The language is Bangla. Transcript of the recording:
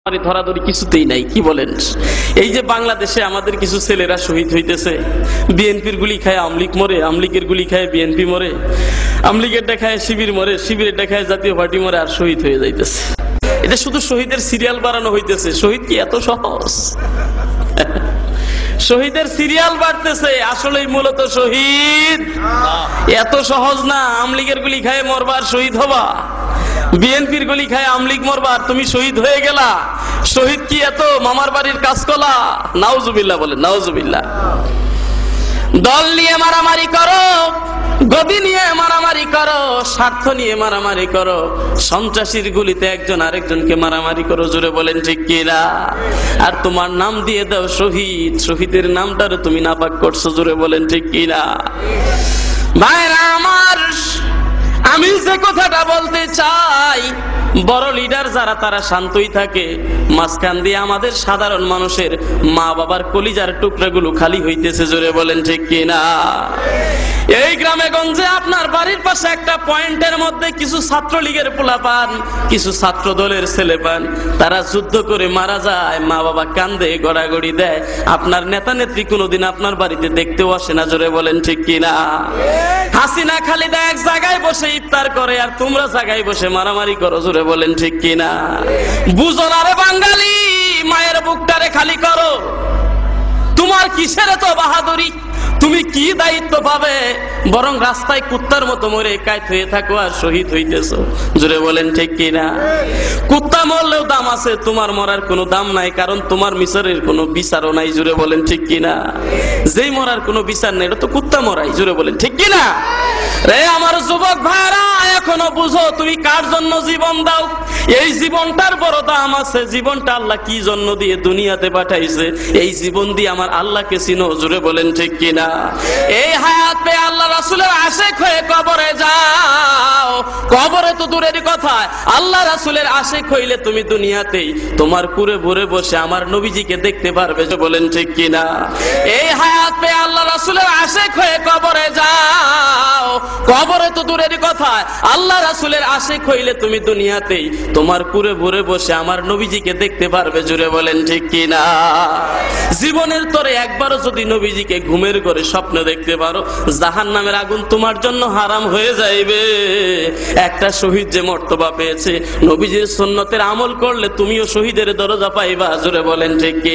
ধরাধরি কিছুতেই নাই। কি বলেন? এই যে বাংলাদেশে আমাদের কিছু ছেলেরা শহীদ হইতেছে, বিএনপির গুলি খায় আমলিগ মরে, আমলিগের গুলি খায় বিএনপি মরে, আমলিগের দেখায় শিবির মরে, শিবিরের দেখায় জাতীয় পার্টি মরে, আর শহীদ হয়ে যাইতেছে। এটা শুধু শহীদের সিরিয়াল বাড়ানো হইতেছে। শহীদ কি এত সহজ? শহীদের সিরিয়াল বাড়তেছে, আসলেই মূলত শহীদ এত সহজ না। আমলিগের গুলি খায় মরবার শহীদ হবা, বিএনপির গুলি খায় আমলিগ মরবার তুমি শহীদ হয়ে গেলা। শহীদ কি এত মামার বাড়ির কাজকলা? নাউজুবিল্লাহ বলেন, নাউজুবিল্লাহ। দল নিয়ে মারামারি করো, গদি নিয়ে মারামারি করো, স্বার্থ নিয়ে মারামারি করো, সন্ত্রাসীর গুলিতে একজন আরেকজনকে মারামারি করো, জোরে বলেন ঠিক কিনা? আর তোমার নাম দিয়ে দাও শহীদ, শহীদের নামটার তুমি নাপাক করছো, জোরে বলেন ঠিক কিনা? ভাইরা আমার, আমি যে কথাটা বলতে চাই, বড় লিডার যারা তারা শান্তই থাকে, মাঝখান দিয়ে আমাদের সাধারণ মানুষের মা বাবার কলিজার টুকরাগুলো খালি হইতেছে, জোরে বলেন ঠিক কিনা? এই গ্রামে গঞ্জে আপনার বাড়ির পাশে একটা পয়েন্টের মধ্যে কিছু ছাত্রলীগের পোলা পান, কিছু ছাত্র দলের ছেলে পান, তারা যুদ্ধ করে মারা যায়, মা বাবা কান্দে, গড়াগড়ি দেয়, আপনার নেতা নেত্রী কোনোদিন আপনার বাড়িতে দেখতেও আসে না, জোরে বলেন ঠিক কিনা? হাসিনা খালিদা এক জায়গায় বসে ইফতার করে, আর তোমরা জায়গায় বসে মারামারি করো, জোরে বলেন ঠিক কিনা? বুঝো না রে বাঙালি, মায়ের বুকটারে খালি করো। তোমার কিসের তো বাহাদুরি? তুমি কি দায়িত্ব পাবে? বরং রাস্তায় কুত্তার মতো মরে কায়ত হয়ে থাকো আর শহীদ হইতেছো, জোরে বলেন ঠিক কিনা? কুত্তা মরলেও দাম আছে, তোমার মরার কোনো দাম নাই, কারণ তোমার মিশরের কোনো বিচারও নাই, জোরে বলেন ঠিক কিনা? যেই মরার কোনো বিচার নেই, এটা তো কুত্তা মরাই, জোরে বলেন ঠিক কিনা? রে আমার যুবক ভাইরা, এখনো বুঝো তুমি কার জন্য জীবন দাও? এই জীবনটার বড় দাম আছে। জীবনটা আল্লাহ কি জন্য দিয়ে দুনিয়াতে পাঠাইছে, এই জীবন দিয়ে আমার আল্লাহকে চিনো, জোরে বলেন ঠিক কিনা? এই হায়াত পেয়ে আল্লাহ রাসূলের আশিক হয়ে কবরে যাও। কবরে তো দূরের কথা, আল্লাহ রাসূলের আশিক হইলে তুমি দুনিয়াতেই তোমার কুরে ভরে বসে আমার নবীজিকে দেখতে পারবে, বলেন ঠিক কিনা? এই হায়াত পেয়ে আল্লাহ রাসূলের আশিক হয়ে কবরে যাও। কবরে তো দূরের কথা, আল্লাহ রাসূলের আশিক হইলে তুমি দুনিয়াতেই তোমার কুরে ভরে বসে আমার নবীজিকে দেখতে পারবে, জোরে বলেন ঠিক কিনা? জীবনের তরে একবারও যদি নবীজিকে ঘুমের ঘরে স্বপ্ন দেখতে পারো, জাহান্নামের আগুন তোমার জন্য হারাম হয়ে যাইবে। একটা শহীদ যে মর্তবা পেয়েছে, নবীজির সুন্নতের আমল করলে তুমিও শহীদের দরজা পাইবা, জোরে বলেন ঠিক কি?